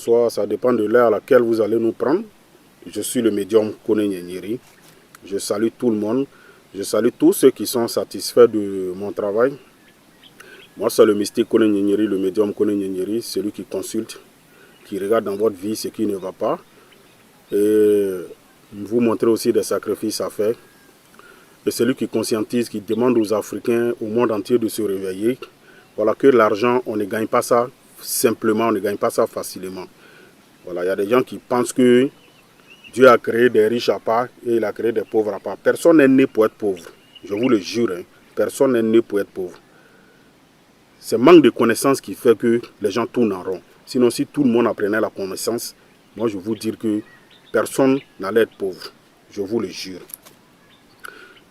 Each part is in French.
bonsoir. Ça dépend de l'heure à laquelle vous allez nous prendre. Je suis le médium Kone Nyenyeri. Je salue tout le monde. Je salue tous ceux qui sont satisfaits de mon travail. Moi, c'est le mystique Kone Nyenyeri, le médium Kone Nyenyeri, celui qui consulte, qui regarde dans votre vie ce qui ne va pas. Et vous montrer aussi des sacrifices à faire. Et celui qui conscientise, qui demande aux Africains, au monde entier de se réveiller. Voilà que l'argent, on ne gagne pas ça simplement, on ne gagne pas ça facilement. Voilà, il y a des gens qui pensent que Dieu a créé des riches à part et il a créé des pauvres à part. Personne n'est né pour être pauvre. Je vous le jure, hein. Personne n'est né pour être pauvre. C'est le manque de connaissances qui fait que les gens tournent en rond. Sinon, si tout le monde apprenait la connaissance, moi je vous dire que personne n'allait être pauvre. Je vous le jure.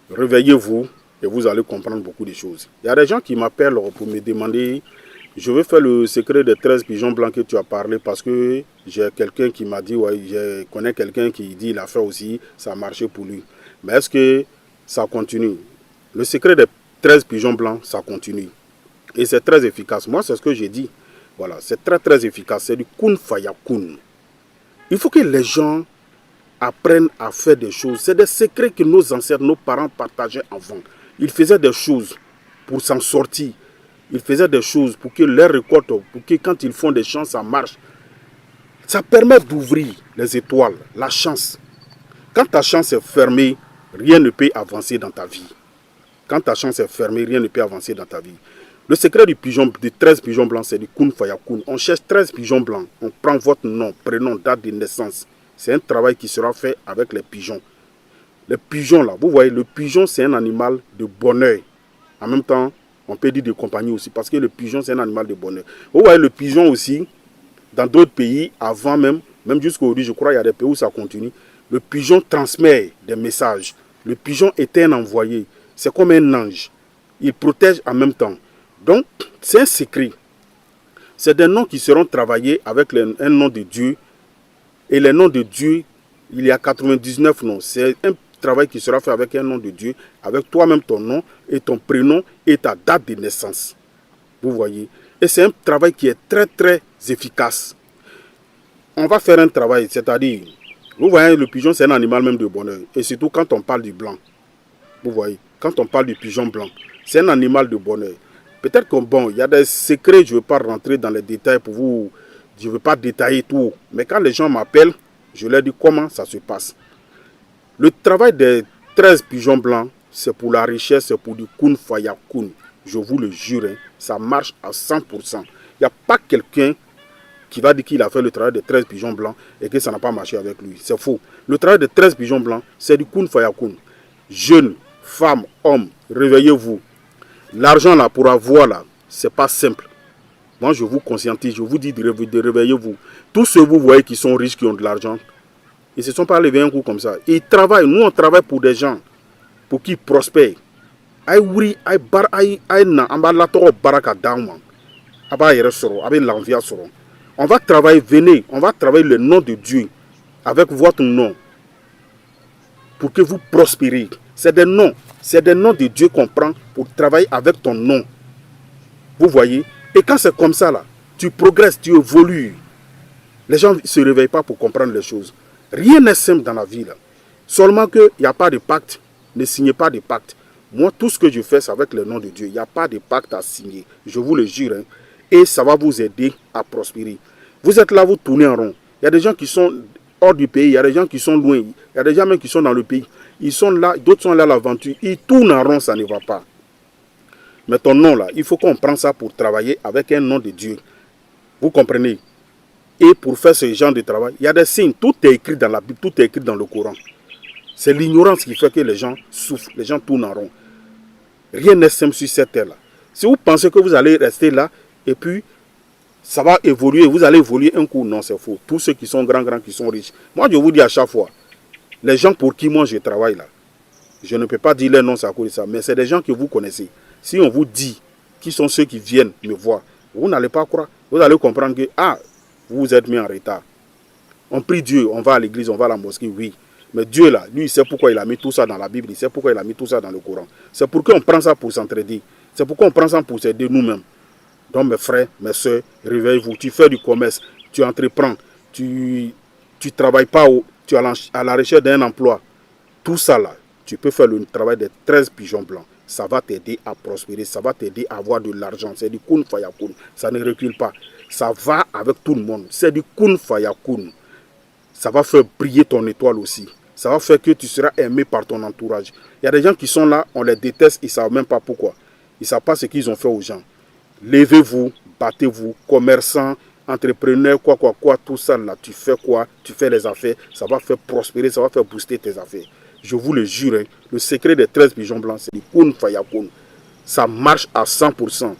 Réveillez-vous et vous allez comprendre beaucoup de choses. Il y a des gens qui m'appellent pour me demander, je veux faire le secret des 13 pigeons blancs que tu as parlé parce que j'ai quelqu'un qui m'a dit, ouais, je connais quelqu'un qui dit il a fait aussi, ça a marché pour lui. Mais est-ce que ça continue? Le secret des 13 pigeons blancs, ça continue. Et c'est très efficace. Moi, c'est ce que j'ai dit. Voilà, c'est très très efficace. C'est du kun faya kun. Il faut que les gens apprennent à faire des choses. C'est des secrets que nos ancêtres, nos parents partageaient avant. Ils faisaient des choses pour s'en sortir. Ils faisaient des choses pour que leur récolte, pour que quand ils font des champs, ça marche. Ça permet d'ouvrir les étoiles, la chance. Quand ta chance est fermée, rien ne peut avancer dans ta vie. Quand ta chance est fermée, rien ne peut avancer dans ta vie. Le secret du pigeon, des 13 pigeons blancs, c'est du kun faya kun. On cherche 13 pigeons blancs. On prend votre nom, prénom, date de naissance. C'est un travail qui sera fait avec les pigeons. Les pigeons là, vous voyez, le pigeon c'est un animal de bonheur. En même temps, on peut dire de compagnie aussi, parce que le pigeon c'est un animal de bonheur. Vous voyez, le pigeon aussi, dans d'autres pays, avant même jusqu'à aujourd'hui, je crois il y a des pays où ça continue, le pigeon transmet des messages. Le pigeon est un envoyé. C'est comme un ange. Il protège en même temps. Donc, c'est un secret. C'est des noms qui seront travaillés avec un nom de Dieu. Et les noms de Dieu, il y a 99 noms. C'est un travail qui sera fait avec un nom de Dieu, avec toi-même ton nom et ton prénom et ta date de naissance. Vous voyez. Et c'est un travail qui est très très efficace. On va faire un travail, c'est-à-dire, vous voyez, le pigeon c'est un animal même de bonheur. Et surtout quand on parle du blanc. Vous voyez, quand on parle du pigeon blanc, c'est un animal de bonheur. Peut-être que bon, il y a des secrets, je ne veux pas rentrer dans les détails pour vous. Je ne veux pas détailler tout. Mais quand les gens m'appellent, je leur dis comment ça se passe. Le travail des 13 pigeons blancs, c'est pour la richesse, c'est pour du kun faya kun. Je vous le jure, hein, ça marche à 100%. Il n'y a pas quelqu'un qui va dire qu'il a fait le travail des 13 pigeons blancs et que ça n'a pas marché avec lui. C'est faux. Le travail des 13 pigeons blancs, c'est du kun faya kun. Jeunes, femmes, hommes, réveillez-vous. L'argent là, pour avoir là, c'est pas simple. Moi, je vous conscientise, je vous dis de réveiller-vous. Tous ceux que vous voyez qui sont riches, qui ont de l'argent, ils ne se sont pas levés un coup comme ça. Ils travaillent. Nous, on travaille pour des gens, pour qu'ils prospèrent. On va travailler, venez, on va travailler le nom de Dieu avec votre nom pour que vous prospérez. C'est des noms de Dieu qu'on prend pour travailler avec ton nom. Vous voyez? Et quand c'est comme ça, là, tu progresses, tu évolues. Les gens ne se réveillent pas pour comprendre les choses. Rien n'est simple dans la vie. Là. Seulement qu'il n'y a pas de pacte. Ne signez pas de pacte. Moi, tout ce que je fais, c'est avec le nom de Dieu. Il n'y a pas de pacte à signer. Je vous le jure. Hein. Et ça va vous aider à prospérer. Vous êtes là, vous tournez en rond. Il y a des gens qui sont hors du pays. Il y a des gens qui sont loin. Il y a des gens même qui sont dans le pays. Ils sont là, d'autres sont là à l'aventure. Ils tournent en rond, ça ne va pas. Mais ton nom là, il faut qu'on prenne ça pour travailler avec un nom de Dieu. Vous comprenez? Et pour faire ce genre de travail, il y a des signes. Tout est écrit dans la Bible, tout est écrit dans le Coran. C'est l'ignorance qui fait que les gens souffrent, les gens tournent en rond. Rien n'est simple sur cette terre là. Si vous pensez que vous allez rester là, et puis ça va évoluer, vous allez évoluer un coup, non, c'est faux. Tous ceux qui sont grands, qui sont riches. Moi, je vous dis à chaque fois, les gens pour qui moi je travaille là, je ne peux pas dire les noms, c'est à cause de ça, mais c'est des gens que vous connaissez. Si on vous dit qui sont ceux qui viennent me voir, vous n'allez pas croire. Vous allez comprendre que, vous vous êtes mis en retard. On prie Dieu, on va à l'église, on va à la mosquée, oui. Mais Dieu là, lui, il sait pourquoi il a mis tout ça dans la Bible, il sait pourquoi il a mis tout ça dans le Coran. C'est pourquoi on prend ça pour s'entraider. C'est pourquoi on prend ça pour s'aider nous-mêmes. Donc mes frères, mes soeurs, réveillez-vous. Tu fais du commerce. tu entreprends, tu travailles pas, tu es à la recherche d'un emploi. Tout ça là, tu peux faire le travail des 13 pigeons blancs. Ça va t'aider à prospérer, ça va t'aider à avoir de l'argent. C'est du kun fayakun. Ça ne recule pas. Ça va avec tout le monde. C'est du kun fayakun. Ça va faire briller ton étoile aussi. Ça va faire que tu seras aimé par ton entourage. Il y a des gens qui sont là, on les déteste, ils ne savent même pas pourquoi. Ils ne savent pas ce qu'ils ont fait aux gens. Levez-vous, battez-vous, commerçants, entrepreneurs, quoi, tout ça là, tu fais quoi? Tu fais les affaires, ça va faire prospérer, ça va faire booster tes affaires. Je vous le jure, hein, le secret des 13 pigeons blancs, c'est du kun fayakun. Ça marche à 100%.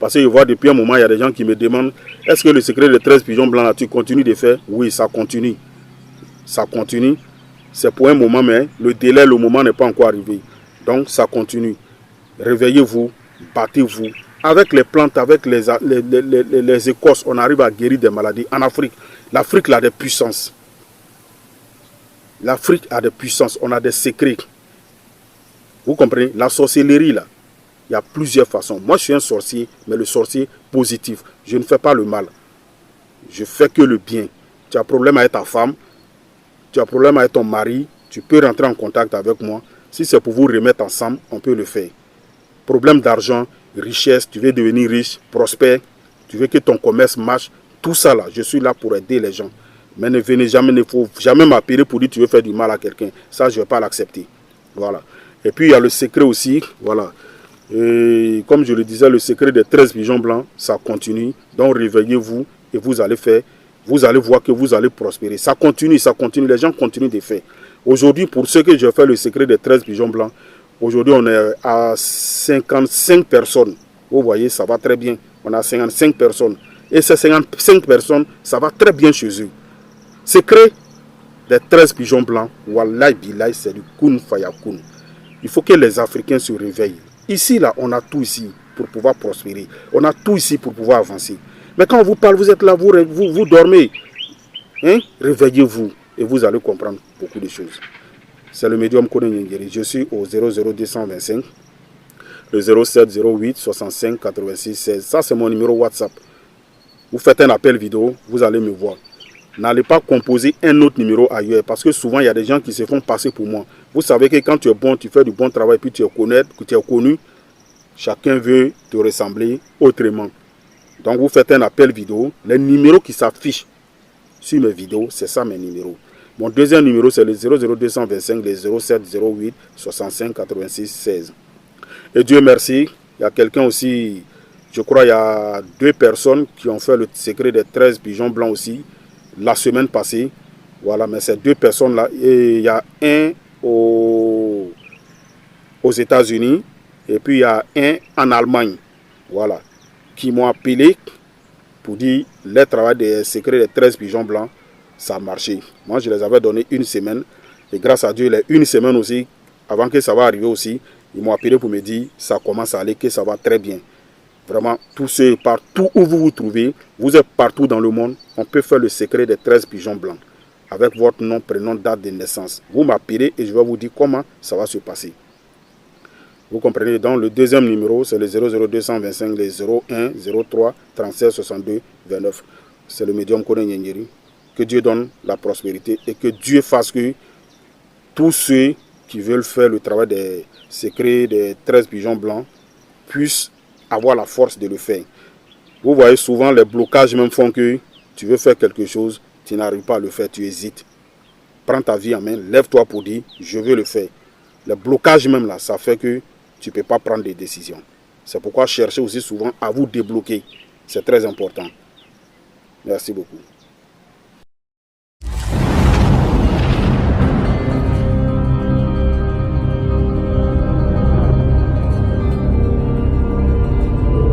Parce que je vois depuis un moment, il y a des gens qui me demandent, est-ce que le secret des 13 pigeons blancs là, tu continues de faire? Oui, ça continue. Ça continue. C'est pour un moment, mais le délai, le moment n'est pas encore arrivé. Donc, ça continue. Réveillez-vous, battez-vous. Avec les plantes, avec les écorces, on arrive à guérir des maladies. En Afrique, l'Afrique a des puissances. L'Afrique a des puissances. On a des secrets. Vous comprenez? La sorcellerie, là, il y a plusieurs façons. Moi, je suis un sorcier, mais le sorcier positif. Je ne fais pas le mal. Je fais que le bien. Tu as un problème avec ta femme, tu as un problème avec ton mari, tu peux rentrer en contact avec moi. Si c'est pour vous remettre ensemble, on peut le faire. Problème d'argent, richesse, tu veux devenir riche, prospère, tu veux que ton commerce marche, tout ça là, je suis là pour aider les gens. Mais ne venez jamais, il ne faut jamais m'appeler pour dire que tu veux faire du mal à quelqu'un. Ça, je ne vais pas l'accepter. Voilà. Et puis, il y a le secret aussi, voilà. Et comme je le disais, le secret des 13 pigeons blancs, ça continue. Donc, réveillez-vous et vous allez faire, vous allez voir que vous allez prospérer. Ça continue, les gens continuent de faire. Aujourd'hui, pour ceux que je fais le secret des 13 pigeons blancs, aujourd'hui, on est à 55 personnes. Vous voyez, ça va très bien. On a 55 personnes. Et ces 55 personnes, ça va très bien chez eux. Secret des 13 pigeons blancs, Wallahi Billahi, c'est du kun fayakun. Il faut que les Africains se réveillent. Ici, là, on a tout ici pour pouvoir prospérer. On a tout ici pour pouvoir avancer. Mais quand on vous parle, vous êtes là, vous dormez. Hein? Réveillez-vous et vous allez comprendre beaucoup de choses. C'est le médium Kone Nyengeri. Je suis au 00225, le 0708 65 86 16. Ça, c'est mon numéro WhatsApp. Vous faites un appel vidéo, vous allez me voir. N'allez pas composer un autre numéro ailleurs parce que souvent, il y a des gens qui se font passer pour moi. Vous savez que quand tu es bon, tu fais du bon travail, puis tu es connu, chacun veut te ressembler autrement. Donc, vous faites un appel vidéo. Les numéros qui s'affichent sur mes vidéos, c'est ça mes numéros. Mon deuxième numéro, c'est le 00225, le 0708 65 86 16. Et Dieu merci, il y a quelqu'un aussi, je crois il y a 2 personnes qui ont fait le secret des 13 pigeons blancs aussi, la semaine passée. Voilà, mais ces 2 personnes-là, il y a un aux États-Unis et puis il y a un en Allemagne. Voilà, qui m'ont appelé pour dire le travail des secrets des 13 pigeons blancs, ça a marché. Moi, je les avais donné une semaine. Et grâce à Dieu, les une semaine aussi, avant que ça va arriver aussi, ils m'ont appelé pour me dire ça commence à aller, que ça va très bien. Vraiment, tous ceux, partout où vous vous trouvez, vous êtes partout dans le monde, on peut faire le secret des 13 pigeons blancs. Avec votre nom, prénom, date de naissance. Vous m'appelez et je vais vous dire comment ça va se passer. Vous comprenez? Donc, le deuxième numéro, c'est le 00225, les 01 03 37 62 29. C'est le médium Kone Nyengeri. Que Dieu donne la prospérité et que Dieu fasse que tous ceux qui veulent faire le travail des secrets des 13 pigeons blancs puissent avoir la force de le faire. Vous voyez, souvent les blocages même font que tu veux faire quelque chose, tu n'arrives pas à le faire, tu hésites. Prends ta vie en main, lève-toi pour dire je veux le faire. Les blocages même là, ça fait que tu ne peux pas prendre des décisions. C'est pourquoi cherchez aussi souvent à vous débloquer. C'est très important. Merci beaucoup.